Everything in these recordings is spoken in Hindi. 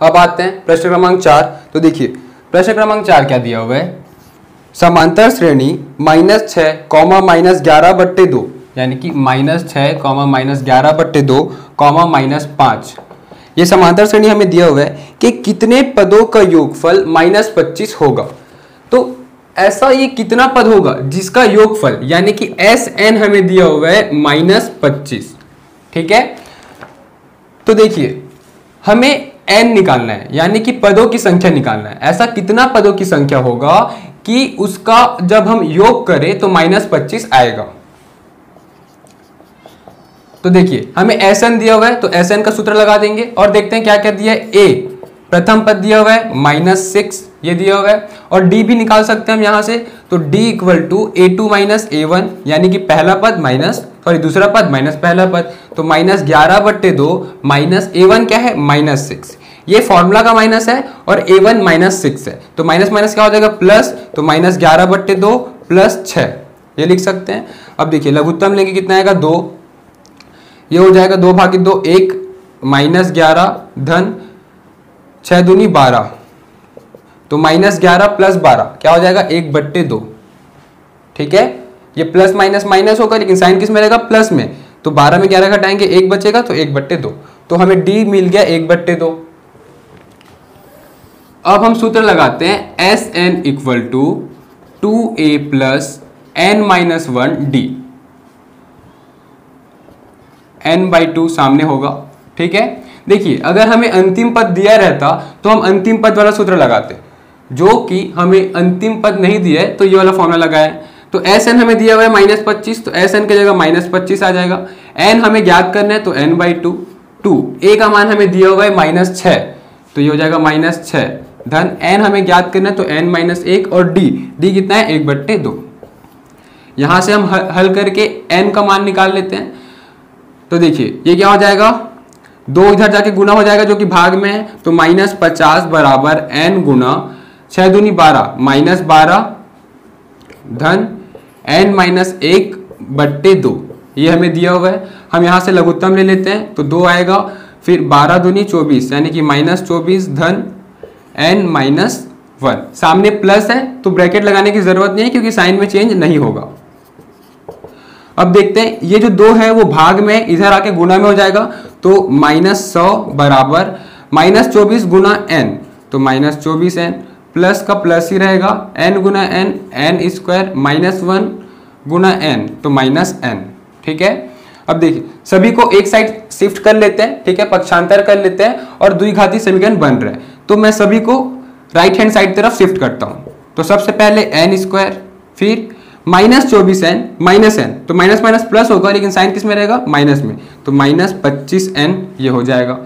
अब आते हैं प्रश्न क्रमांक 4। तो देखिए प्रश्न क्रमांक 4 क्या दिया हुआ है, समांतर श्रेणी -6, -11/2 यानी कि -6, -11/2, -5। ये समांतर श्रेणी हमें दिया हुआ है कि कितने पदों का योगफल -25 होगा। तो ऐसा ये कितना पद होगा जिसका योगफल यानी कि Sn हमें दिया हुआ है -25। ठीक है, तो देखिए हमें n निकालना है यानी कि पदों की संख्या निकालना है। ऐसा कितना पदों की संख्या होगा कि उसका जब हम योग करें तो -25 आएगा। तो देखिए हमें Sn दिया हुआ है तो Sn का सूत्र लगा देंगे और देखते हैं क्या क्या दिया है। a प्रथम पद दिया हुआ है -6 ये दिया हुआ है, और d भी निकाल सकते हैं हम यहां से। तो d = a2 - a1 यानी कि पहला पद दूसरा पद माइनस पहला पद, तो -11/2 -a1 क्या है -6। ये फॉर्मूला का माइनस है और a1 -6 है, तो माइनस माइनस क्या हो जाएगा प्लस, तो -11/2 + 6 ये लिख सकते हैं। अब देखिए लघुत्तम लेंगे कितना आएगा 2, ये हो जाएगा 2/2 1 -11 धन 6 दूनी 12, तो -11 + 12 क्या हो जाएगा 1/2। ठीक है, ये प्लस माइनस माइनस होगा लेकिन साइन किस में रहेगा प्लस में, तो 12 में 11 घटाएंगे 1 बचेगा तो 1/2, तो हमें d मिल गया 1/2। अब हम सूत्र लगाते हैं Sn = 2a + n-1d, n/2 सामने होगा। ठीक है, देखिए अगर हमें अंतिम पद दिया रहता तो हम अंतिम पद वाला सूत्र लगाते, जो कि हमें अंतिम पद नहीं दिया है तो ये वाला फॉर्मूला लगाए। तो Sn हमें दिया हुआ है -25, तो Sn की जगह -25 आ जाएगा। n हमें ज्ञात करना है तो n/2, 2 a का मान हमें दिया हुआ है -6, तो ये हो जाएगा -6 धन n हमें ज्ञात करना है तो n-1, और d कितना है 1/2। यहां से हम हल करके n का मान निकाल लेते हैं। तो देखिए ये क्या हो जाएगा, 2 इधर जाके गुना हो जाएगा जो कि भाग में है, तो -50 बराबर n गुना 6 दूनी 12 -12 धन n-1/2 ये हमें दिया हुआ है। हम यहाँ से लघुत्तम ले लेते हैं तो 2 आएगा, फिर 12 दूनी 24 यानी कि -24 धन n-1, सामने प्लस है तो ब्रैकेट लगाने की जरूरत नहीं है क्योंकि साइन में चेंज नहीं होगा। अब देखते हैं ये जो 2 है वो भाग में इधर आके गुना में हो जाएगा, तो -100 बराबर -24 गुना n, तो -24n प्लस का प्लस ही रहेगा, n गुना n n² -1 गुना n, तो -n। ठीक है, अब देखिए सभी को एक साइड शिफ्ट कर लेते हैं। ठीक है, पक्षांतर कर लेते हैं और द्विघाती समीकरण बन रहे हैं, तो मैं सभी को राइट हैंड साइड तरफ शिफ्ट करता हूं। तो सबसे पहले n², फिर -24n -n, तो माइनस माइनस प्लस होगा लेकिन साइन किस में रहेगा माइनस में, तो -25n ये हो जाएगा।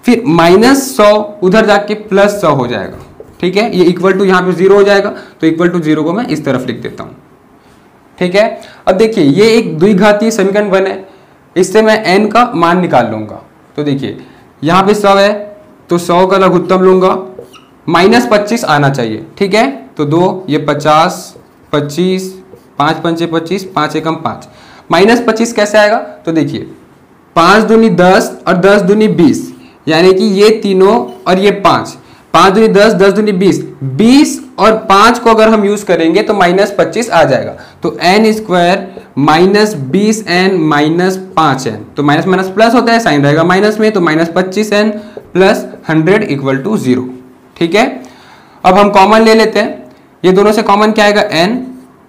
फिर -100 उधर जाके +100 हो जाएगा। ठीक है, ये इक्वल टू यहाँ पे 0 हो जाएगा, तो इक्वल टू 0 को मैं इस तरफ लिख देता हूँ। ठीक है, अब देखिए ये एक द्विघातीय समीकरण बने, इससे मैं n का मान निकाल लूंगा। तो देखिए यहाँ पे 100 है तो 100 का लघुत्तम लूंगा, -25 आना चाहिए। ठीक है, तो 2 ये 50 25 5 पंचे 25 5 एकम 5, -25 कैसे आएगा, तो देखिए 5 दूनी 10 और 10 दूनी 20 यानी कि ये तीनों और ये 5 दूनी 10 10 दूनी 20, 20 और 5 को अगर हम यूज करेंगे तो -25 आ जाएगा, तो n² -20n -5n, तो माइनस माइनस प्लस होता है, साइन रहेगा माइनस में, तो -25n + 100 = 0। ठीक है, अब हम कॉमन ले लेते हैं, ये दोनों से कॉमन क्या आएगा n,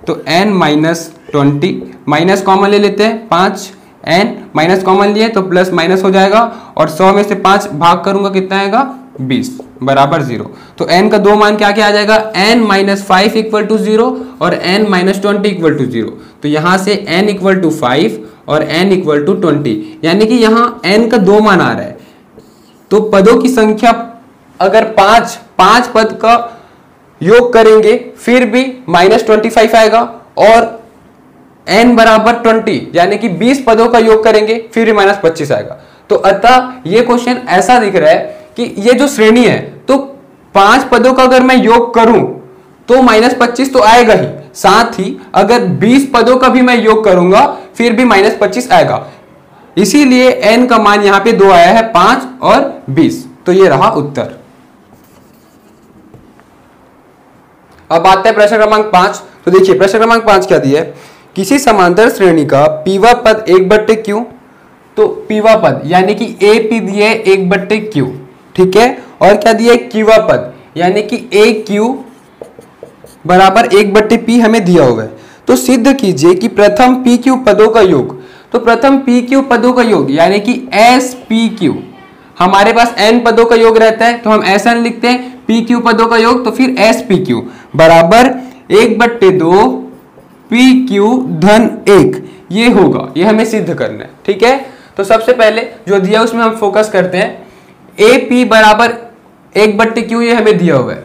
तो n -20 माइनस कॉमन ले लेते हैं 5, n माइनस कॉमन लिए तो प्लस माइनस हो जाएगा, और 100 में से 5 भाग करूंगा कितना आएगा 20 बराबर 0। तो n का 2 मान क्या क्या आ जाएगा, n -5 = 0 और n -20 = 0। तो यहाँ से n = 5 और n = 20, यानी कि यहाँ n का 2 मान आ रहा है। तो पदों की संख्या अगर 5 पद का योग करेंगे फिर भी -25 आएगा, और n बराबर 20 यानी कि 20 पदों का योग करेंगे फिर भी -25 आएगा। तो अतः ये क्वेश्चन ऐसा दिख रहा है कि ये जो श्रेणी है तो 5 पदों का अगर मैं योग करूं तो -25 तो आएगा ही, साथ ही अगर 20 पदों का भी मैं योग करूंगा फिर भी -25 आएगा। इसीलिए n का मान यहाँ पे 2 आया है, 5 और 20। तो ये रहा उत्तर। अब आता है प्रश्न क्रमांक 5। तो देखिए प्रश्न क्रमांक 5 क्या दिया है, किसी समांतर श्रेणी का पीवा पद 1/q, तो पीवा पद यानी कि ए पी दिए 1/q, ठीक है, और क्या दिया है क्यूवा पद यानी कि ए क्यू बराबर 1/p हमें दिया हुआ है। तो सिद्ध कीजिए कि प्रथम पी क्यू पदों का योग, तो प्रथम पी क्यू पदों का योग यानी कि एस पी क्यू, हमारे पास n पदों का योग रहता है तो हम ऐसा लिखते हैं पी क्यू पदों का योग, तो फिर एस पी क्यू बराबर 1/2 पी क्यू धन 1, ये होगा, ये हमें सिद्ध करना है, ठीक है। तो सबसे पहले जो दिया उसमें हम फोकस करते हैं, ए पी बराबर 1/q, ये हमें दिया हुआ है।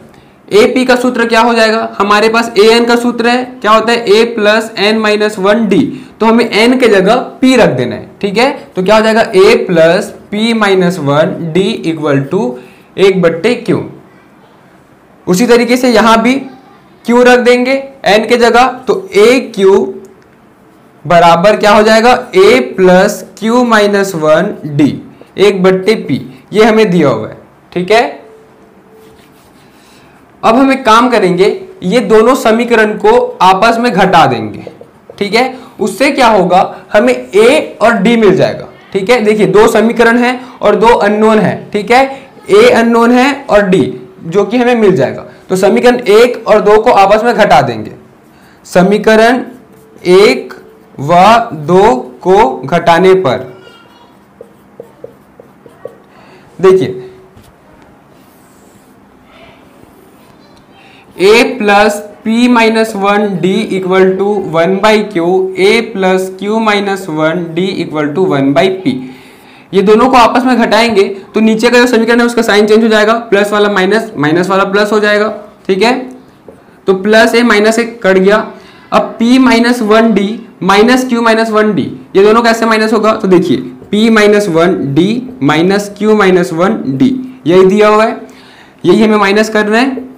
ए पी का सूत्र क्या हो जाएगा, हमारे पास ए एन का सूत्र है, क्या होता है a plus N minus 1d, तो हमें n के जगह p रख देना है, ठीक है। तो क्या हो जाएगा a plus p minus 1d equal to 1/q। उसी तरीके से यहां भी q रख देंगे n के जगह, तो a q बराबर क्या हो जाएगा a plus q minus 1d 1/p, ये हमें दिया हुआ है, ठीक है। अब हम एक काम करेंगे, ये दोनों समीकरण को आपस में घटा देंगे, ठीक है। उससे क्या होगा, हमें a और d मिल जाएगा, ठीक है। देखिए दो समीकरण हैं और दो अननोन है, ठीक है, a अननोन है और d जो कि हमें मिल जाएगा। तो समीकरण 1 और 2 को आपस में घटा देंगे, समीकरण 1 व 2 को घटाने पर देखिए a plus p minus 1d equal to 1/q, a plus q minus 1d equal to 1/p, ये दोनों को आपस में घटाएंगे तो नीचे का जो समीकरण है उसका साइन चेंज हो जाएगा, प्लस वाला माइनस, माइनस वाला प्लस हो जाएगा, ठीक है। तो प्लस a माइनस 1 कट गया। अब p minus 1d minus q minus 1d, ये दोनों कैसे माइनस होगा, तो देखिए p minus 1d minus q minus 1d, यही दिया हुआ है, यही हमें माइनस करना है।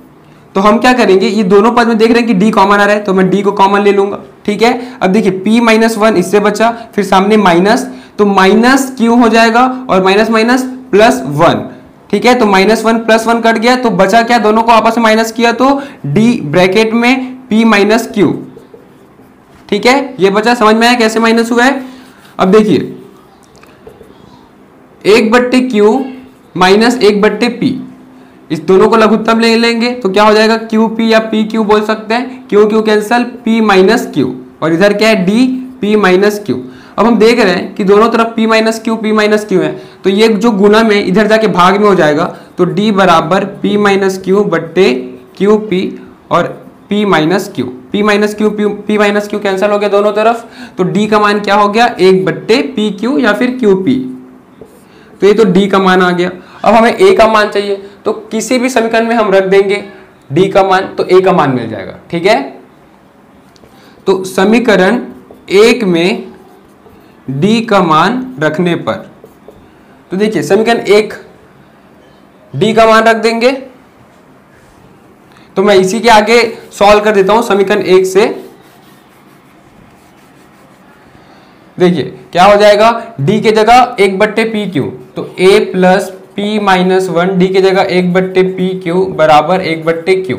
तो हम क्या करेंगे, ये दोनों पद में देख रहे हैं कि d कॉमन आ रहा है, तो मैं d को कॉमन ले लूंगा, ठीक है। अब देखिए p माइनस 1 इससे बचा, फिर सामने माइनस, तो माइनस q हो जाएगा और माइनस माइनस प्लस 1, ठीक है। तो माइनस 1 प्लस 1 कट गया, तो बचा क्या, दोनों को आपस में माइनस किया तो d ब्रैकेट में p माइनस q, ठीक है, ये बचा। समझ में आया कैसे माइनस हुआ है। अब देखिए 1/q माइनस 1/p, इस दोनों को लघुत्तम ले लेंगे तो क्या हो जाएगा QP या PQ बोल सकते हैं, Q cancel, P minus Q, और इधर क्या है D P माइनस Q। अब हम देख रहे हैं कि दोनों तरफ P माइनस Q है, तो ये जो गुना में इधर जाके भाग में हो जाएगा, तो D बराबर P माइनस Q बट्टे QP और P माइनस Q कैंसिल हो गया दोनों तरफ, तो D का मान क्या हो गया 1/PQ या फिर QP, तो ये तो D का मान आ गया। अब हमें A का मान चाहिए, तो किसी भी समीकरण में हम रख देंगे D का मान, तो A का मान मिल जाएगा, ठीक है। तो समीकरण 1 में D का मान रखने पर, तो देखिए समीकरण 1 D का मान रख देंगे, तो मैं इसी के आगे सॉल्व कर देता हूं समीकरण 1 से। देखिए क्या हो जाएगा, D के जगह 1/PQ, तो A plus P minus 1 D के जगह 1/PQ बराबर 1/Q,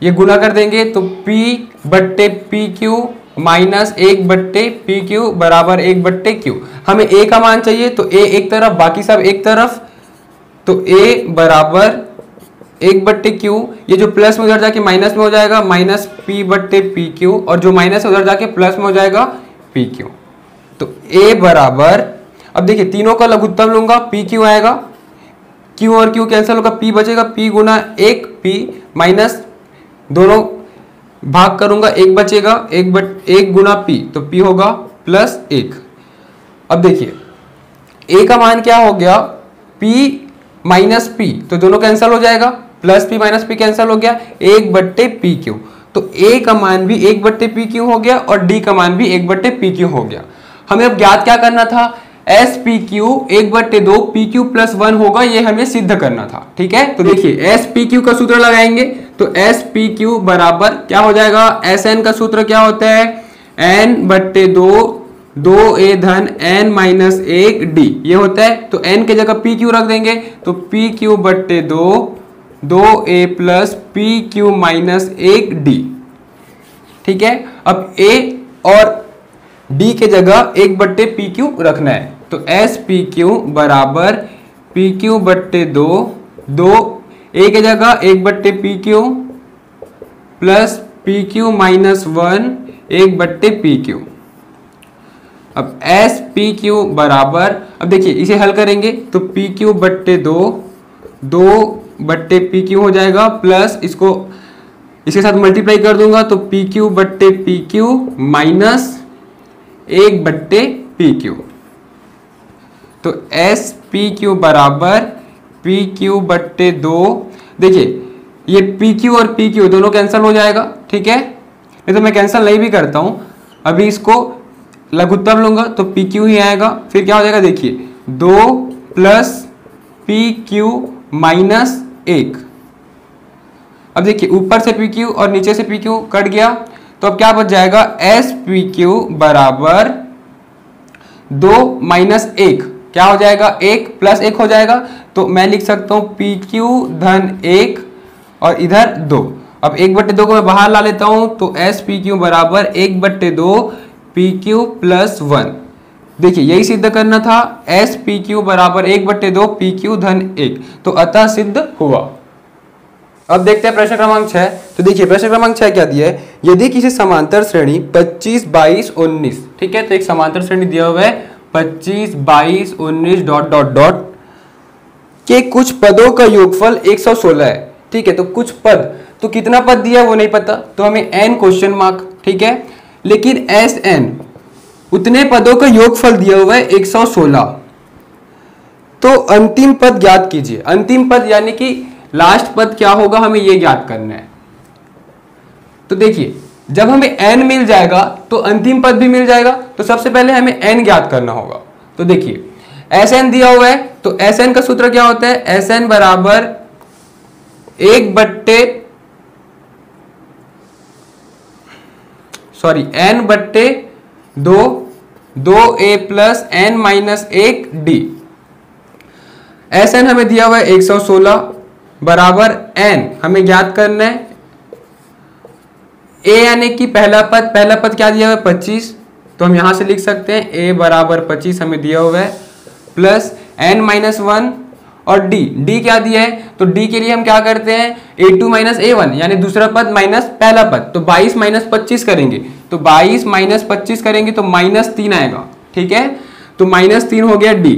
ये गुना कर देंगे तो P/PQ माइनस 1/PQ बराबर 1/Q। हमें A का मान चाहिए, तो A एक तरफ बाकी सब एक तरफ, तो A बराबर 1/Q, ये जो प्लस में उधर जाके माइनस में हो जाएगा, माइनस P/PQ, और जो माइनस है उधर जाके प्लस में हो जाएगा PQ। तो A बराबर, अब देखिए तीनों का लघुत्तम लूंगा, PQ आएगा, Q और Q कैंसिल होगा, P बचेगा, P गुना 1P माइनस दोनों भाग करूंगा, 1 बचेगा, 1 गुना P, तो P होगा प्लस 1। अब देखिए A का मान क्या हो गया P माइनस P, तो दोनों कैंसिल हो जाएगा, plus P minus P cancel हो गया, 1/PQ, तो A का मान भी 1/PQ हो गया और D का मान भी 1/PQ हो गया। हमें अब ज्ञात क्या करना था, SPQ 1/2 PQ प्लस 1 होगा, ये हमें सिद्ध करना था, ठीक है। तो देखिए SPQ का सूत्र लगाएंगे, तो SPQ बराबर क्या हो जाएगा, SN का सूत्र क्या होता है, N/2 2A धन N माइनस 1D, ये होता है। तो N के जगह PQ रख देंगे, तो PQ/2 2a plus P Q minus 1d। ठीक है, अब a और d के जगह 1/pq रखना है, तो एस पी क्यू बराबर पी क्यू बट्टे 2, a के जगह 1/pq plus P Q minus 1 1/pq। अब एस पी क्यू बराबर, अब देखिए इसे हल करेंगे तो पी क्यू बट्टे 2/pq हो जाएगा, प्लस इसको इसके साथ मल्टीप्लाई कर दूंगा तो पी क्यू बट्टे पी क्यू माइनस 1/pq। तो एस पी क्यू बराबर पी क्यू बट्टे 2, देखिए ये पी क्यू और पी क्यू दोनों कैंसिल हो जाएगा। ठीक है, नहीं तो मैं कैंसिल नहीं भी करता हूं, अभी इसको लघुत्तम लूंगा तो पी क्यू ही आएगा। फिर क्या हो जाएगा, देखिए 2 प्लस पी क्यू माइनस 1। अब देखिए ऊपर से पी क्यू और नीचे से पी क्यू कट गया, तो अब क्या बच जाएगा, एस पी क्यू बराबर 2 माइनस 1 क्या हो जाएगा, 1 प्लस 1 हो जाएगा। तो मैं लिख सकता हूं पी क्यू धन 1 और इधर 2। अब 1/2 को मैं बाहर ला लेता हूं, तो एस पी क्यू बराबर 1/2 पी क्यू प्लस 1। देखिए यही सिद्ध करना था, एस पी क्यू बराबर 1/2 पी क्यू धन 1, तो अतः सिद्ध हुआ। अब देखते हैं प्रश्न क्रमांक 6। तो देखिए प्रश्न क्रमांक 6 क्या दिया है, यदि किसी समांतर श्रेणी 25 22 19, ठीक है, तो एक समांतर श्रेणी दिया हुआ है 25 22 19 डॉट डॉट डॉट के कुछ पदों का योगफल 116 है। ठीक है, तो कुछ पद, तो कितना पद दिया है वो नहीं पता, तो हमें n क्वेश्चन मार्क। ठीक है, लेकिन एस एन उतने पदों का योगफल दिया हुआ है 116, तो अंतिम पद ज्ञात कीजिए। अंतिम पद यानी कि लास्ट पद क्या होगा, हमें यह ज्ञात करना है। तो देखिए जब हमें n मिल जाएगा तो अंतिम पद भी मिल जाएगा, तो सबसे पहले हमें n ज्ञात करना होगा। तो देखिए एस एन दिया हुआ है, तो एस एन का सूत्र क्या होता है, एस एन बराबर 2a plus n minus 1d। S N हमें दिया हुआ है 116 बराबर n हमें ज्ञात करना है। a यानी कि पहला पद क्या दिया हुआ है 25, तो हम यहां से लिख सकते हैं a बराबर 25 हमें दिया हुआ है, प्लस n माइनस 1 और d क्या दिया है, तो d के लिए हम क्या करते हैं a2 माइनस a1 यानी दूसरा पद माइनस पहला पद, तो 22 माइनस 25 करेंगे, तो 22 माइनस 25 करेंगे तो -3 आएगा। ठीक है, तो -3 हो गया d।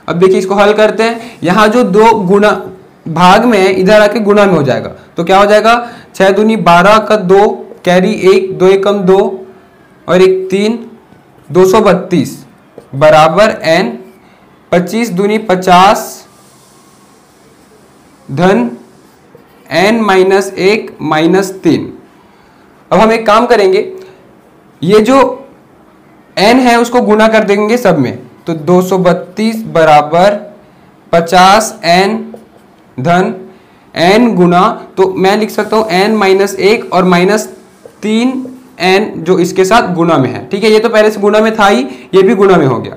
अब देखिए इसको हल करते हैं, यहां जो 2 गुना भाग में है इधर आके गुना में हो जाएगा, तो क्या हो जाएगा 6 दूनी 12 का 2 कैरी 1 2 एकम 2 और 1 3 232 बराबर n 25 दूनी 50 धन n माइनस 1 माइनस 3। अब हम एक काम करेंगे, ये जो n है उसको गुना कर देंगे सब में, तो 232 बराबर 50n धन n गुना, तो मैं लिख सकता हूं n माइनस 1 और माइनस 3n जो इसके साथ गुना में है। ठीक है, ये तो पहले से गुना में था ही, ये भी गुना में हो गया।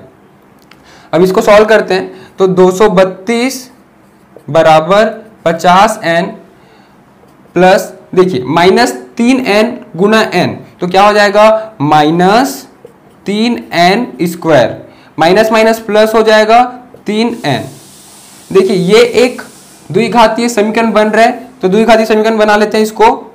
अब इसको सॉल्व करते हैं, तो 232 बराबर 50n प्लस देखिए -3n गुना n, तो क्या हो जाएगा -3n square, minus minus plus हो जाएगा 3n। देखिए ये एक द्विघातीय समीकरण बन रहा है, तो द्विघातीय समीकरण बना लेते हैं, इसको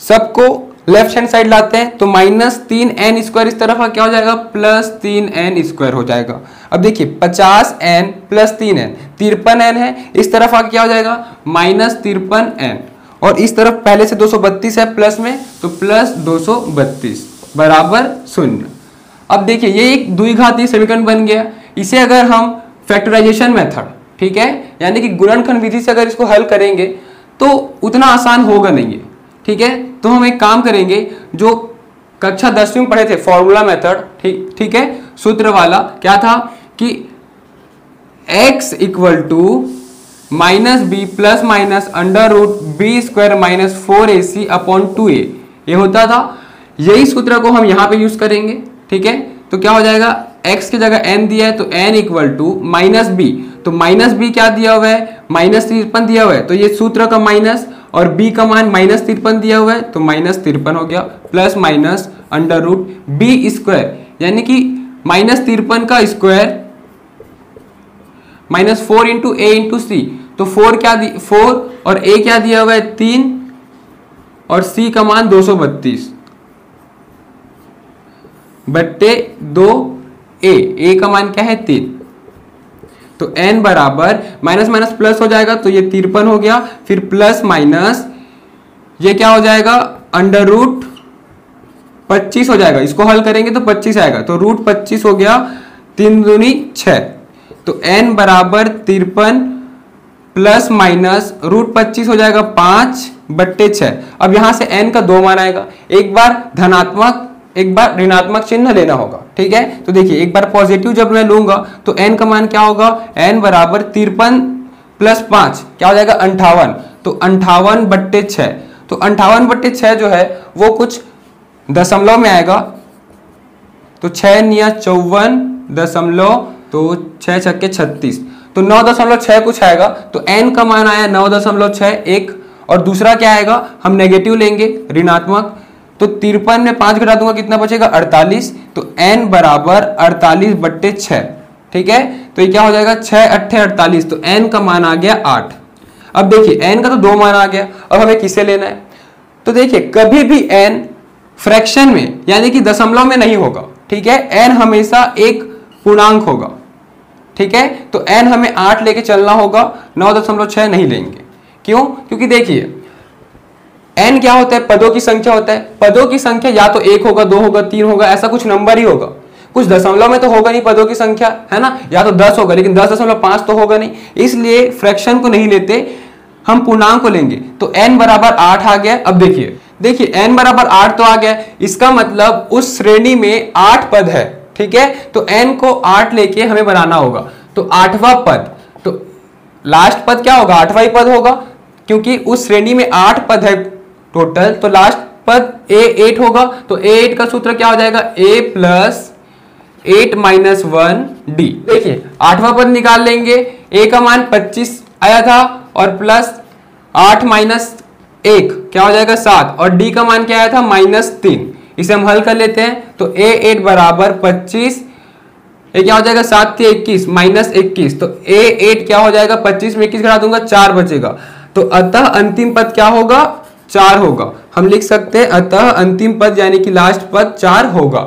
सबको लेफ्ट हैंड साइड लाते हैं, तो -3n स्क्वायर इस तरफ क्या हो जाएगा +3n स्क्वायर हो जाएगा। अब देखिए 50n प्लस 3n 53n है, इस तरफ क्या हो जाएगा -53n, और इस तरफ पहले से 232 है प्लस में, तो +232 बराबर 0। अब देखिए ये एक द्विघातीय समीकरण बन गया। इसे अगर हम फैक्टराइजेशन मेथड, ठीक है, यानी कि गुणनखंड विधि से अगर इसको हल करेंगे तो उतना आसान होगा नहीं है। ठीक है, तो हम एक काम करेंगे, जो कक्षा 10वीं में पढ़े थे फॉर्मूला मेथड, ठीक है, सूत्र वाला क्या था कि x equal to -b plus minus √b square minus 4ac upon 2a, ये होता था। यही सूत्र को हम यहाँ पे यूज करेंगे। ठीक है, तो क्या हो जाएगा x की जगह n दिया है, तो n इक्वल टू -b, तो माइनस बी क्या दिया हुआ है, -53 दिया हुआ है, तो ये सूत्र का माइनस, और बी का मान -53 दिया हुआ है, तो -53 हो गया, plus minus under root B square, यानी कि -53 का square -4 into A into C, तो 4 और ए क्या दिया हुआ है 3, और सी का मान 232 बट्टे 2 ए का मान क्या है 3, तो n बराबर माइनस माइनस प्लस हो जाएगा, तो ये 53 हो गया, फिर प्लस माइनस ये क्या हो जाएगा अंडर रूट 25 हो जाएगा, इसको हल करेंगे तो 25 आएगा, तो रूट 25 हो गया, 3 दूनी 6, तो n बराबर 53 प्लस माइनस रूट 25 हो जाएगा 5 बट्टे 6। अब यहां से n का 2 मान आएगा, एक बार धनात्मक एक बार ऋणात्मक चिन्ह लेना होगा, ठीक है। तो देखिए एक बार पॉजिटिव जब मैं लूंगा तो n का मान क्या होगा, n बराबर 53 प्लस 5 क्या हो जाएगा 58, तो 58 बट्टे 6, तो 58 बट्टे 6 जो है वो कुछ दशमलव में आएगा, तो 6 निया 54 दशमलव, तो 6 छक्के 36, तो 9.6 कुछ आएगा, तो n का मान आया 9.61, और दूसरा क्या आएगा, हम नेगेटिव लेंगे ऋणात्मक, तो 53 में 5 घटा दूंगा कितना बचेगा 48, तो n बराबर 48 बट्टे 6, ठीक है। तो ये क्या हो जाएगा 6 अट्ठे 48, तो n का मान आ गया 8। अब देखिए n का तो 2 मान आ गया, अब हमें किसे लेना है, तो देखिए कभी भी n फ्रैक्शन में यानी कि दशमलव में नहीं होगा, ठीक है, n हमेशा एक पूर्णांक होगा, ठीक है, तो n हमें 8 लेके चलना होगा, 9.6 नहीं लेंगे, क्यों, क्योंकि देखिए n क्या होता है, पदों की संख्या होता है, पदों की संख्या या तो 1 होगा 2 होगा 3 होगा, ऐसा कुछ नंबर ही होगा, कुछ दशमलव में तो होगा नहीं पदों की संख्या, है ना, या तो 10 होगा, लेकिन 10.5 तो होगा नहीं, इसलिए फ्रैक्शन को नहीं लेते, हम पूर्णांक को लेंगे, तो n बराबर 8 आ गया। अब देखिए n बराबर 8 तो आ गया, इसका मतलब उस श्रेणी में 8 पद है, ठीक है, तो n को 8 लेके हमें बनाना होगा, तो 8वां पद, तो लास्ट पद क्या होगा 8वां ही पद होगा, क्योंकि उस श्रेणी में 8 पद है टोटल, तो लास्ट पद a8 होगा, तो a8 का सूत्र क्या हो जाएगा a प्लस 8 माइनस 1 d। देखिए 8वां पद निकाल लेंगे, a का मान 25 आया था, और प्लस 8 माइनस 1 क्या हो जाएगा 7, और d का मान क्या आया था -3, इसे हम हल कर लेते हैं, तो a8 बराबर 25, ये क्या हो जाएगा 7 से 21 -21, तो a8 क्या हो जाएगा 25 में 21 घटा दूंगा 4 बचेगा, तो अतः अंतिम पद क्या होगा 4 होगा, हम लिख सकते हैं अतः अंतिम पद यानी कि लास्ट पद 4 होगा।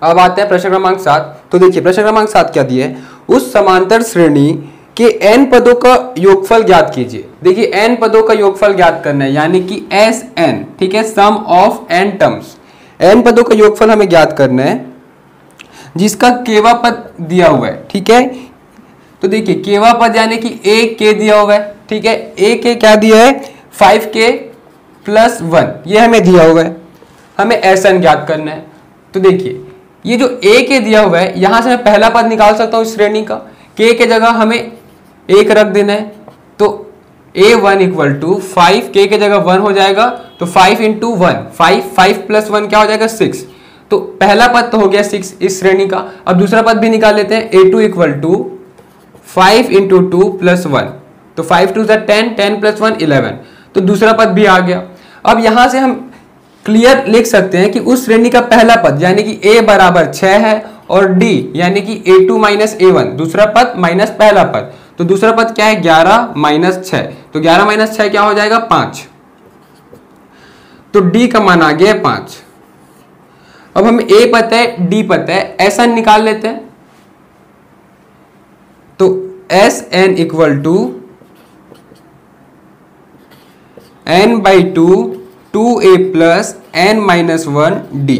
अब आते हैं प्रश्न क्रमांक 7, तो देखिए प्रश्न क्रमांक 7 क्या दिया है, उस समांतर श्रेणी के n पदों का योगफल ज्ञात कीजिए। देखिए n पदों का योगफल ज्ञात करना है, यानी कि Sn, ठीक है, सम ऑफ n टर्म्स, n पदों का योगफल हमें ज्ञात करना है, जिसका केवा पद दिया हुआ है, ठीक है। तो देखिए केवा पद यानी कि a दिया हुआ है, ठीक है, a क्या दिया है 5k प्लस 1, ये हमें दिया हुआ है, हमें Sn ज्ञात करना है। तो देखिए ये जो a दिया हुआ है, यहां से मैं पहला पद निकाल सकता हूं इस श्रेणी का, k के जगह हमें 1 रख देना है, तो a1 इक्वल टू 5, k के जगह 1 हो जाएगा, तो 5 इंटू 1 5 प्लस 1 क्या हो जाएगा 6, तो पहला पद तो हो गया 6 इस श्रेणी का। अब दूसरा पद भी निकाल लेते हैं, a2 equal to 5 into 2 plus 1, तो 5 2 10, 10 प्लस 1 11, तो दूसरा पद भी आ गया। अब यहां से हम क्लियर लिख सकते हैं कि उस श्रेणी का पहला पद यानी कि a बराबर 6 है, और d यानी कि a2 माइनस a1 दूसरा पद माइनस पहला पद, तो दूसरा पद क्या है 11 माइनस 6, तो 11 माइनस 6 क्या हो जाएगा 5, तो d का मान आ गया 5। अब हमें a पता है d पता है, Sn निकाल लेते हैं, तो Sn equal to n by 2a plus n minus 1 d।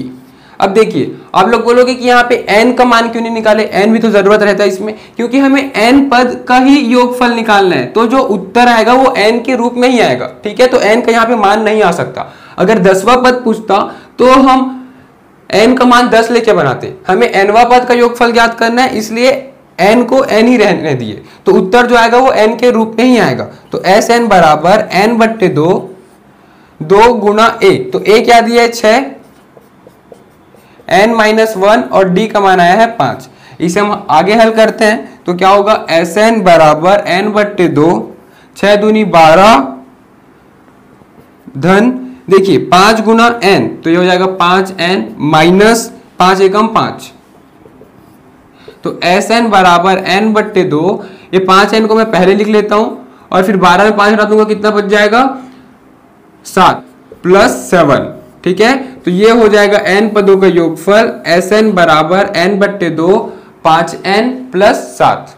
अब देखिए आप लोग बोलोगे कि यहाँ पे n का मान क्यों नहीं निकाले, n भी तो जरूरत रहता है इसमें, क्योंकि हमें n पद का ही योगफल निकालना है, तो जो उत्तर आएगा वो n के रूप में ही आएगा, ठीक है, तो n का यहाँ पे मान नहीं आ सकता। अगर 10वां पद पूछता तो हम n का मान 10 लेके बनाते, हमें nवां पद का योगफल ज्ञात करना है, इसलिए n को n ही रहने दिए, तो उत्तर जो आएगा वो n के रूप में ही आएगा। तो Sn बराबर n बट्टे 2 गुणा a, तो a क्या दिया है 6, n माइनस 1 और d का मान आया है 5, इसे हम आगे हल करते हैं तो क्या होगा, एस एन बराबर एन बट्टे 2, 6 दूनी 12 धन देखिए 5 गुना एन, तो ये हो जाएगा 5n माइनस 5 एकम 5, तो एस एन बराबर एन बट्टे 2, ये 5n को मैं पहले लिख लेता हूं और फिर 12 में 5 हटा दूंगा, कितना बच जाएगा 7 प्लस 7, ठीक है। तो ये हो जाएगा n पदों का योगफल, एस एन बराबर n बट्टे 2 5n प्लस 7।